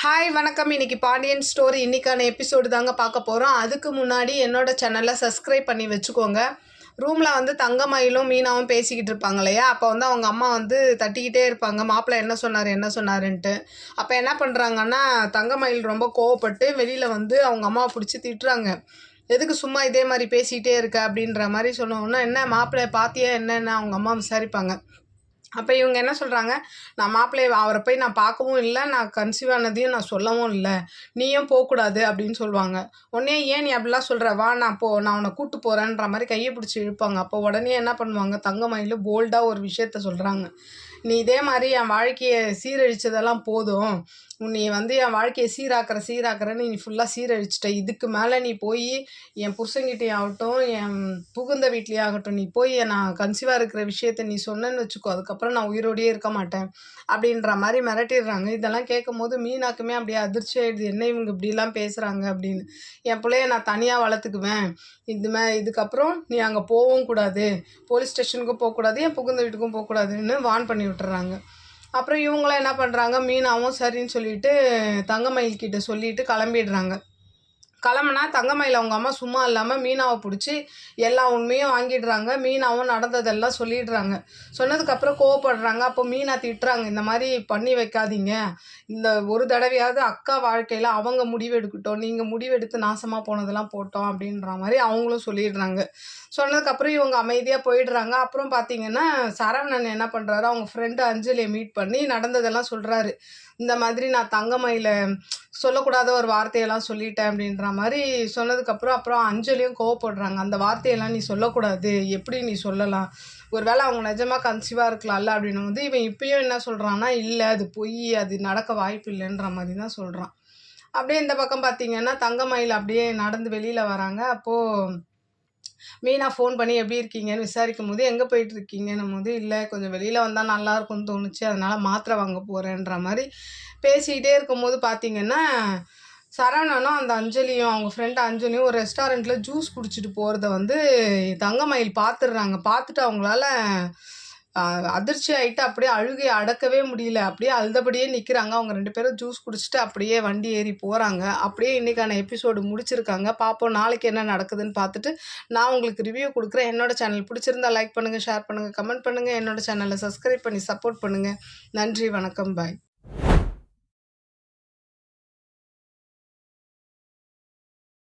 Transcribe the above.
Hi வணக்கம். இன்னைக்கு Pandian story இன்னைக்கான எபிசோடு தாங்க பார்க்க போகிறோம். அதுக்கு முன்னாடி என்னோட சேனலை சப்ஸ்கிரைப் பண்ணி வச்சுக்கோங்க. ரூமில் வந்து தங்கமயிலும் மீனாவும் பேசிக்கிட்டு இருப்பாங்க இல்லையா, அப்போ வந்து அவங்க அம்மா வந்து தட்டிக்கிட்டே இருப்பாங்க, மாப்பிள்ளை என்ன சொன்னாருன்ட்டு. அப்போ என்ன பண்ணுறாங்கன்னா, தங்கமயில் ரொம்ப கோவப்பட்டு வெளியில் வந்து அவங்க அம்மாவை பிடிச்சி திட்டுறாங்க. எதுக்கு சும்மா இதே மாதிரி பேசிக்கிட்டே இருக்க அப்படின்ற மாதிரி சொன்னோன்னா, என்ன மாப்பிள்ளை பார்த்தியா என்னென்ன அவங்க அம்மா விசாரிப்பாங்க. அப்போ இவங்க என்ன சொல்கிறாங்க, நான் மாப்பிள்ளையை அவரை போய் நான் பார்க்கவும் இல்லை, நான் கன்சீவ் ஆனதையும் நான் சொல்லவும் இல்லை, நீயும் போகக்கூடாது அப்படின்னு சொல்லுவாங்க. உடனே ஏன் நீ அப்படிலாம் சொல்கிற, வா நான் உன்னை கூட்டு போகிறேன்ற மாதிரி கையை பிடிச்சி இழுப்பாங்க. அப்போ உடனே என்ன பண்ணுவாங்க, தங்கமயில் போல்டாக ஒரு விஷயத்த சொல்கிறாங்க. நீ இதே மாதிரி என் வாழ்க்கையை சீரழிச்சதெல்லாம் போதும், நீ வந்து என் வாழ்க்கையை சீராக்கிறன்னு நீ ஃபுல்லாக சீரழிச்சிட்ட. இதுக்கு மேலே நீ போய் என் புருஷங்கிட்டே ஆகட்டும், என் புகுந்த வீட்லேயே ஆகட்டும், நீ போய் நான் கன்சீவாக இருக்கிற விஷயத்த நீ சொன்னேன்னு வச்சுக்கோ, அதுக்கப்புறம் நான் உயிரோடையே இருக்க மாட்டேன் அப்படின்ற மாதிரி மிரட்டிடுறாங்க. இதெல்லாம் கேட்கும் போது மீனாக்குமே அப்படியே அதிர்ச்சி ஆகிடுது, என்ன இவங்க இப்படிலாம் பேசுகிறாங்க அப்படின்னு. என் பிள்ளைய நான் தனியாக வளர்த்துக்குவேன், இதுக்கப்புறம் நீ அங்கே போகவும் கூடாது, போலீஸ் ஸ்டேஷனுக்கும் போகக்கூடாது, என் புகுந்த வீட்டுக்கும் போகக்கூடாதுன்னு வார்ன் பண்ணி விட்டுறாங்க. அப்புறம் இவங்களாம் என்ன பண்ணுறாங்க, மீனாவும் சரின்னு சொல்லிட்டு தங்கமயில் கிட்ட சொல்லிட்டு கிளம்பிடுறாங்க. கிளம்புனா தங்கமயில் அவங்க அம்மா சும்மா இல்லாமல் மீனாவை பிடிச்சி எல்லா உண்மையும் வாங்கிடுறாங்க. மீனாவும் நடந்ததெல்லாம் சொல்லிடுறாங்க. சொன்னதுக்கப்புறம் கோவப்படுறாங்க. அப்போ மீனா திட்டுறாங்க, இந்த மாதிரி பண்ணி வைக்காதீங்க, இந்த ஒரு தடவையாவது அக்கா வாழ்க்கையில் அவங்க முடிவெடுக்கட்டும், நீங்கள் முடிவெடுத்து நாசமாக போனதெல்லாம் போட்டோம் அப்படின்ற மாதிரி அவங்களும் சொல்லிடுறாங்க. சொன்னதுக்கப்புறம் இவங்க அமைதியாக போயிடுறாங்க. அப்புறம் பார்த்தீங்கன்னா, சரவணன் என்ன பண்ணுறாரு, அவங்க ஃப்ரெண்டு அஞ்சலியை மீட் பண்ணி நடந்ததெல்லாம் சொல்கிறாரு. இந்த மாதிரி நான் தங்கமயில சொல்லக்கூடாத ஒரு வார்த்தையெல்லாம் சொல்லிட்டேன் அப்படின்ற மாதிரி சொன்னதுக்கப்புறம் அப்புறம் அஞ்சலியும் கோவப்படுறாங்க. அந்த வார்த்தையெல்லாம் நீ சொல்லக்கூடாது, எப்படி நீ சொல்லலாம், ஒரு வேளை அவங்க நிஜமாக கன்சீவாக இருக்கலாம்ல அப்படின்னு வந்து இவன் இப்பயும் என்ன சொல்கிறான்னா, இல்லை அது பொய், அது நடக்க வாய்ப்பு இல்லைன்ற மாதிரி தான் சொல்கிறான். அப்படியே இந்த பக்கம் பார்த்தீங்கன்னா தங்கமயில் அப்படியே நடந்து வெளியில் வராங்க. அப்போது மீனா ஃபோன் பண்ணி எப்படி இருக்கீங்கன்னு விசாரிக்கும் போது, எங்கே போயிட்டுருக்கீங்கன்னும் போது, இல்லை கொஞ்சம் வெளியில் வந்தால் நல்லாயிருக்கும்னு தோணுச்சு, அதனால் மாத்திரை வாங்க போகிறேன்ற மாதிரி பேசிக்கிட்டே இருக்கும்போது பார்த்தீங்கன்னா, சரவணனும் அந்த அஞ்சலியும் அவங்க ஃப்ரெண்டு அஞ்சலியும் ஒரு ரெஸ்டாரண்ட்டில் ஜூஸ் குடிச்சிட்டு போகிறத வந்து தங்கமயில் பார்த்துடுறாங்க. பார்த்துட்டு அவங்களால அதிர்ச்சி ஆகிட்டு அப்படியே அழுகையை அடக்கவே முடியல, அப்படியே அழுதபடியே நிற்கிறாங்க. அவங்க 2 பேரும் ஜூஸ் குடிச்சிட்டு அப்படியே வண்டி ஏறி போகிறாங்க. அப்படியே இன்றைக்கான எபிசோடு முடிச்சிருக்காங்க. பார்ப்போம் நாளைக்கு என்ன நடக்குதுன்னு பார்த்துட்டு நான் உங்களுக்கு ரிவ்யூ கொடுக்குறேன். என்னோடய சேனல் பிடிச்சிருந்தா லைக் பண்ணுங்கள், ஷேர் பண்ணுங்கள், கமெண்ட் பண்ணுங்கள். என்னோடய சேனலை சப்ஸ்கிரைப் பண்ணி சப்போர்ட் பண்ணுங்கள். நன்றி, வணக்கம், பாய்.